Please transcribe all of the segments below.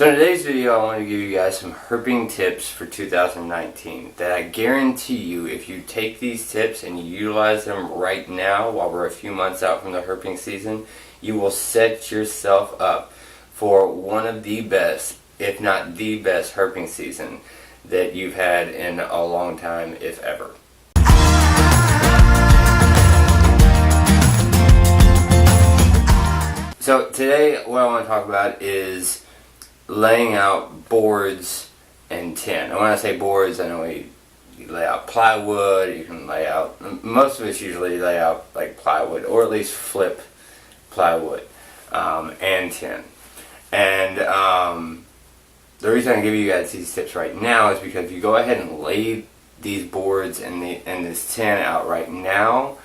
So in today's video I want to give you guys some herping tips for 2019 that I guarantee you, if you take these tips and you utilize them right now while we're a few months out from the herping season, you will set yourself up for one of the best, if not the best, herping season that you've had in a long time, if ever. So today what I want to talk about is laying out boards and tin. And when I say boards, I know you lay out plywood, you can lay out, most of us usually lay out like plywood, or at least flip plywood and tin. And the reason I give you guys these tips right now is because if you go ahead and lay these boards and this tin out right now,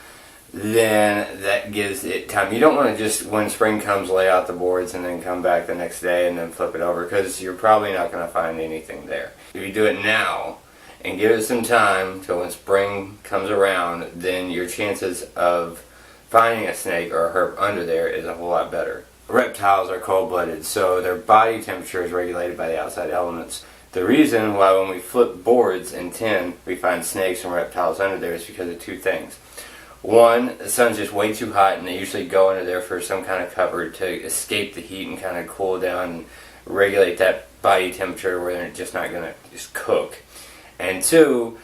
then that gives it time. You don't want to just, when spring comes, lay out the boards and then come back the next day and then flip it over, because you're probably not going to find anything there. If you do it now and give it some time till when spring comes around, then your chances of finding a snake or a herp under there is a whole lot better. Reptiles are cold-blooded, so their body temperature is regulated by the outside elements. The reason why when we flip boards and tin we find snakes and reptiles under there is because of two things. One, the sun's just way too hot and they usually go under there for some kind of cover to escape the heat and kind of cool down and regulate that body temperature where they're just not going to just cook. And two,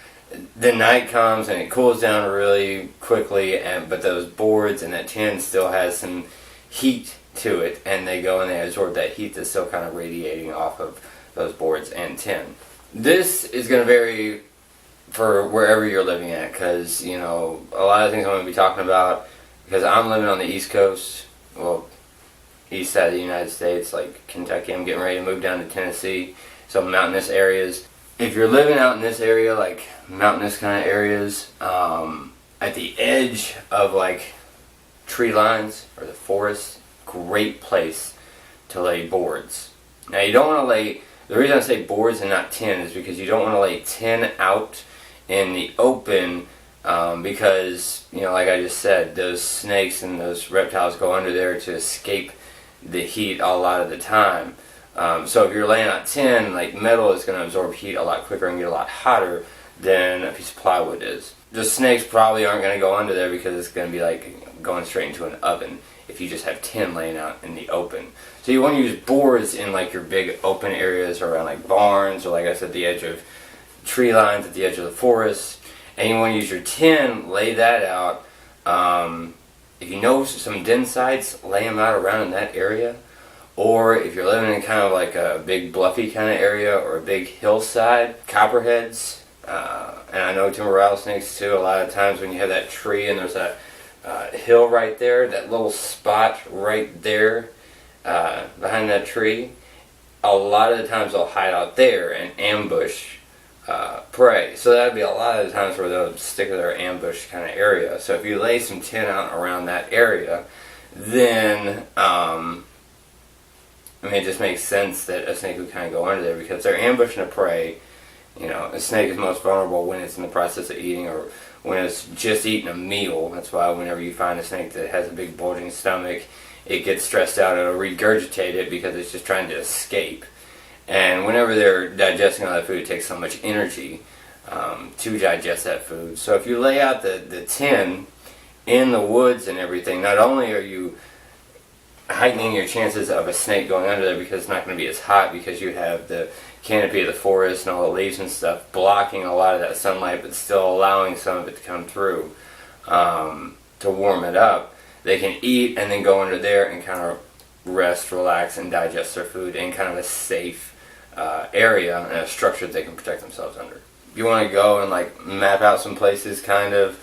the night comes and it cools down really quickly, but those boards and that tin still has some heat to it, and they go and they absorb that heat that's still kind of radiating off of those boards and tin. This is going to vary for wherever you're living at, because, you know, a lot of things I'm going to be talking about, because I'm living on the East Coast, well, east side of the United States, like Kentucky. I'm getting ready to move down to Tennessee, so mountainous areas. If you're living out in this area, like mountainous kind of areas, at the edge of like tree lines or the forest, great place to lay boards. Now you don't want to lay, the reason I say boards and not tin is because you don't want to lay tin out in the open, because, you know, like I just said, those snakes and those reptiles go under there to escape the heat a lot of the time. So if you're laying out tin, like metal is going to absorb heat a lot quicker and get a lot hotter than a piece of plywood is. The snakes probably aren't going to go under there because it's going to be like going straight into an oven if you just have tin laying out in the open. So you want to use boards in like your big open areas around like barns, or like I said, the edge of tree lines, at the edge of the forest. And you want to use your tin, lay that out. If you know some den sites, lay them out around in that area. Or if you're living in kind of like a big bluffy kind of area or a big hillside, copperheads, and I know timber rattlesnakes too. A lot of times when you have that tree and there's that hill right there, that little spot right there behind that tree, a lot of the times they'll hide out there and ambush prey. So that would be a lot of the times where they'll stick to their ambush kind of area. So if you lay some tin out around that area, then I mean, it just makes sense that a snake would kind of go under there, because they're ambushing a prey. You know, a snake is most vulnerable when it's in the process of eating or when it's just eating a meal. That's why whenever you find a snake that has a big bulging stomach, it gets stressed out, it'll regurgitate it because it's just trying to escape. And whenever they're digesting all that food, it takes so much energy to digest that food. So if you lay out the tin in the woods and everything, not only are you heightening your chances of a snake going under there because it's not going to be as hot, because you have the canopy of the forest and all the leaves and stuff blocking a lot of that sunlight, but still allowing some of it to come through to warm it up. They can eat and then go under there and kind of rest, relax, and digest their food in kind of a safe area and a structure that they can protect themselves under. You want to go and like map out some places kind of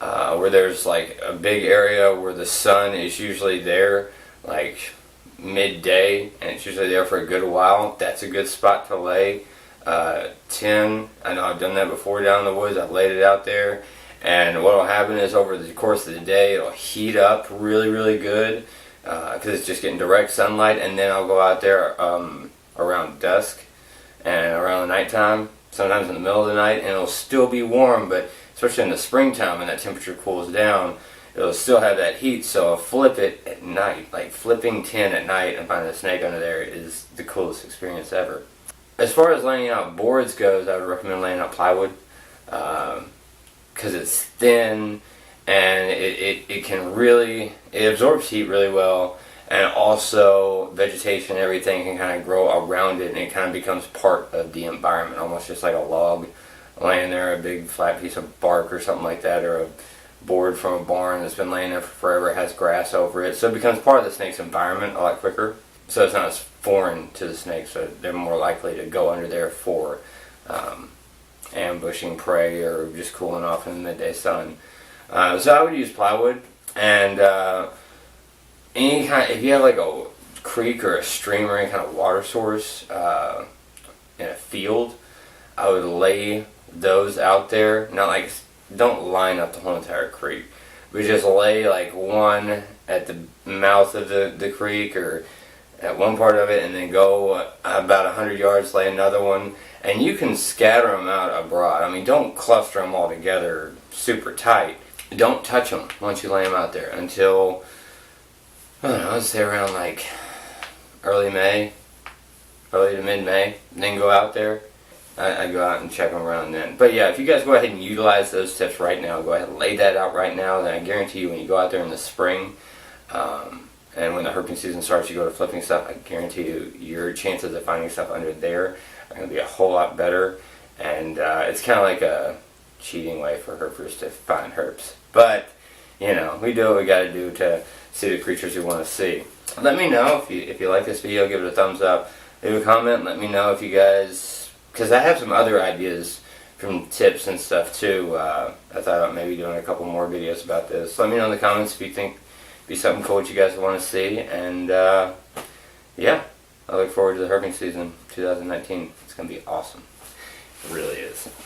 where there's like a big area where the sun is usually there like midday, and it's usually there for a good while. That's a good spot to lay tin. I know I've done that before down in the woods. I've laid it out there, and what will happen is over the course of the day it'll heat up really, really good because it's just getting direct sunlight. And then I'll go out there around dusk and around the nighttime, sometimes in the middle of the night, and it'll still be warm, but especially in the springtime when that temperature cools down, it'll still have that heat. So I'll flip it at night, like flipping tin at night and finding a snake under there is the coolest experience ever. As far as laying out boards goes, I would recommend laying out plywood because it's thin and it can really, it absorbs heat really well, and also vegetation and everything can kind of grow around it, and it kind of becomes part of the environment, almost just like a log laying there, a big flat piece of bark or something like that, or a board from a barn that's been laying there for forever, has grass over it, so it becomes part of the snake's environment a lot quicker. So it's not as foreign to the snake, so they're more likely to go under there for ambushing prey or just cooling off in the midday sun. So I would use plywood, and any kind. If you have like a creek or a stream or any kind of water source in a field, I would lay those out there. Not like, don't line up the whole entire creek, but just lay like one at the mouth of the creek or at one part of it, and then go about 100 yards, lay another one, and you can scatter them out abroad. I mean, don't cluster them all together super tight. Don't touch them once you lay them out there until, I don't know, let's say around like early to mid-May. Then go out there. I go out and check them around then. But yeah, if you guys go ahead and utilize those tips right now, go ahead and lay that out right now, then I guarantee you when you go out there in the spring, and when the herping season starts, you go to flipping stuff, I guarantee you your chances of finding stuff under there are going to be a whole lot better. And it's kind of like a cheating way for herpers to find herps. But, you know, we do what we got to do to see the creatures we want to see. Let me know if you like this video, give it a thumbs up. Leave a comment, let me know if you guys, because I have some other ideas from tips and stuff too. I thought about maybe doing a couple more videos about this. Let me know in the comments if you think be something cool that you guys want to see, and yeah, I look forward to the herping season 2019. It's going to be awesome. It really is.